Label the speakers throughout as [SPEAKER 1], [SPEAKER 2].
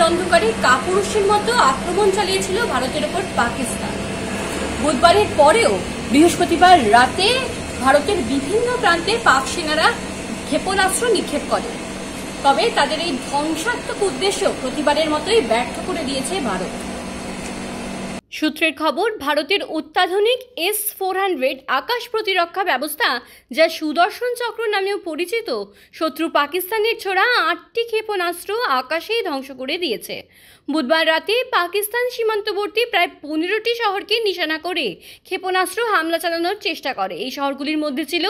[SPEAKER 1] রাতের অন্ধকারে কাপুরুষের মতো আক্রমণ চালিয়েছিল ভারতের ওপর পাকিস্তান। বুধবারের পরেও বৃহস্পতিবার রাতে ভারতের বিভিন্ন প্রান্তে পাক সেনারা ক্ষেপণাস্ত্র নিক্ষেপ করে। তবে তাদের এই ধ্বংসাত্মক উদ্দেশ্য প্রতিবারের মতোই ব্যর্থ করে দিয়েছে ভারত। সূত্রের খবর, ভারতের অত্যাধুনিক S-400 আকাশ প্রতিরক্ষা ব্যবস্থা, যা সুদর্শন চক্র নামেও পরিচিত, শত্রু পাকিস্তানের ছোড়া 8টি ক্ষেপণাস্ত্র আকাশেই ধ্বংস করে দিয়েছে। বুধবার রাতে পাকিস্তান সীমান্তবর্তী প্রায় 15টি শহরকে নিশানা করে ক্ষেপণাস্ত্র হামলা চালানোর চেষ্টা করে। এই শহরগুলির মধ্যে ছিল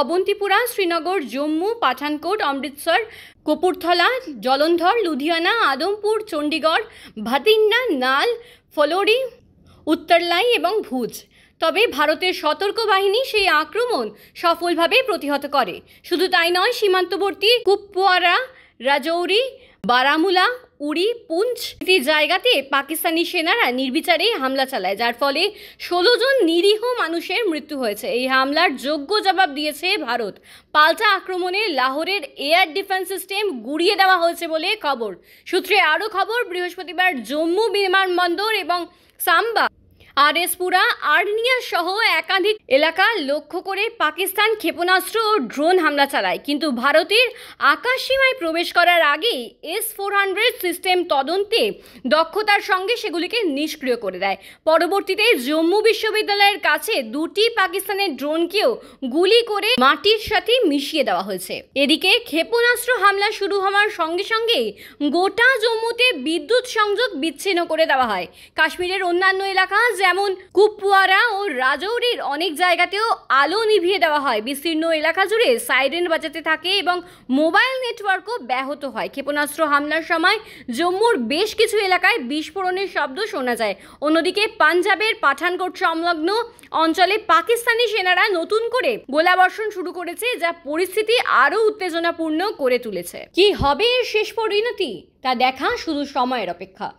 [SPEAKER 1] অবন্তিপুরা, শ্রীনগর, জম্মু, পাঠানকোট, অমৃতসর, কপুরথলা, জলন্ধর, লুধিয়ানা, আদমপুর, চণ্ডীগড়, ভাতিন্ডা, নাল, ফলোরি, উত্তরলাই এবং ভুজ। তবে ভারতের সতর্ক বাহিনী সেই আক্রমণ সফলভাবে প্রতিহত করে। শুধু তাই নয়, সীমান্তবর্তী কুপওয়ারা, রাজৌরি, বারামুলা, উরি, পুঞ্চ জায়গাতে পাকিস্তানি সেনারা নির্বিচারে হামলা চালায়, যার ফলে 16 জন নিরীহ মানুষের মৃত্যু হয়েছে। এই হামলার যোগ্য জবাব দিয়েছে ভারত। পাল্টা আক্রমণে লাহোরের এয়ার ডিফেন্স সিস্টেম গুড়িয়ে দেওয়া হয়েছে বলে খবর। সূত্রে আরও খবর, বৃহস্পতিবার জম্মু বিমানবন্দর এবং সাম্বা, আরএসপুরা, আর্নিয়া সহ একাধিক এলাকা লক্ষ্য করে পাকিস্তান ক্ষেপণাস্ত্র ও ড্রোন হামলা চালায়, কিন্তু ভারতের আকাশ সীমায় প্রবেশ করার আগেই S-400 সিস্টেম তদন্তে দক্ষতার সঙ্গে সেগুলিকে নিষ্ক্রিয় করে দেয়। পরবর্তীতে জম্মু বিশ্ববিদ্যালয়ের কাছে 2টি পাকিস্তানের ড্রোনকেও গুলি করে মাটির সাথে মিশিয়ে দেওয়া হয়েছে। এদিকে ক্ষেপণাস্ত্র হামলা শুরু হওয়ার সঙ্গে সঙ্গেই গোটা জম্মুতে বিদ্যুৎ সংযোগ বিচ্ছিন্ন করে দেওয়া হয়। কাশ্মীরের অন্যান্য এলাকা যেমন কুপওয়ারা ও রাজৌরির অনেক জায়গাতেও আলো নিভিয়ে দেওয়া হয়। বিস্তীর্ণ এলাকা জুড়ে সাইরেন বাজাতে থাকে এবং মোবাইল নেটওয়ার্কও ব্যাহত হয়। ক্ষেপণাস্ত্র হামলার সময় জম্মুর বেশ কিছু এলাকায় বিস্ফোরণের শব্দ শোনা যায়। অন্যদিকে পাঞ্জাবের পাঠানকোট সংলগ্ন অঞ্চলে পাকিস্তানি সেনারা নতুন করে গোলাবর্ষণ শুরু করেছে, যা পরিস্থিতি আরও উত্তেজনাপূর্ণ করে তুলেছে। কি হবে এর শেষ পরিণতি তা দেখা শুধু সময়ের অপেক্ষা।